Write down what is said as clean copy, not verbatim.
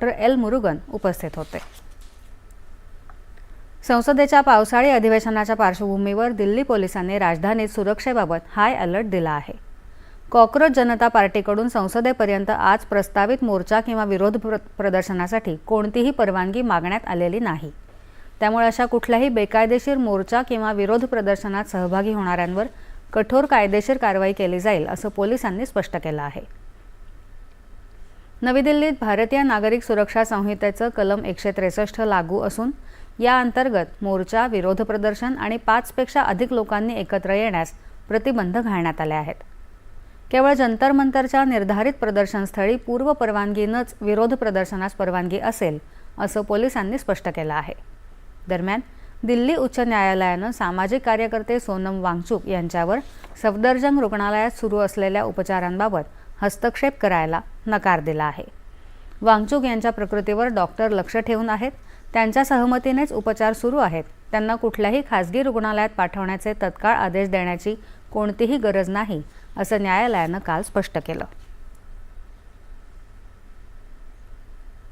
Doctor L Murugan उपस्थित होते। संसदेच्या पावसाळी अधिवेशनाच्या पार्श्वभूमीवर दिल्ली पोलिसांनी राजधानीत सुरक्षेबाबत हाय अलर्ट दिला आहे। कॉकरोच जनता पार्टीकडून संसदेपर्यंत आज प्रस्तावित मोर्चा किंवा विरोध प्रदर्शनासाठी कोणतीही परवानगी मागण्यात आलेली नाही। त्यामुळे अशा कुठल्याही बेकायदेशीर मोर्चा किंवा विरोध प्रदर्शनात सहभागी होणाऱ्यांवर कठोर कायदेशीर कारवाई केली जाईल असं पोलिसांनी स्पष्ट केलं आहे। नवी दिल्लीत भारतीय नागरिक सुरक्षा संहितेचं कलम 163 लागू असून या अंतर्गत मोर्चा, विरोध प्रदर्शन आणि 5 पेक्षा अधिक लोकांनी एकत्र येण्यास प्रतिबंध घालण्यात आले आहेत। केवळ जंतर मंतरच्या निर्धारित प्रदर्शनस्थळी पूर्व परवानगीनंच विरोध प्रदर्शनास परवानगी असेल असं पोलिसांनी स्पष्ट केलं आहे। दरम्यान दिल्ली उच्च न्यायालयानं सामाजिक कार्यकर्ते सोनम वांगचुक यांच्यावर सफदरजंग रुग्णालयात सुरू असलेल्या उपचारांबाबत हस्तक्षेप करायला नकार दिला आहे। वांगचुक यांच्या प्रकृतीवर डॉक्टर लक्ष ठेवून आहेत, त्यांच्या सहमतीनेच उपचार सुरू आहेत, त्यांना कुठल्याही खासगी रुग्णालयात पाठवण्याचे तत्काळ आदेश देण्याची कोणतीही गरज नाही असं न्यायालयानं काल स्पष्ट केलं।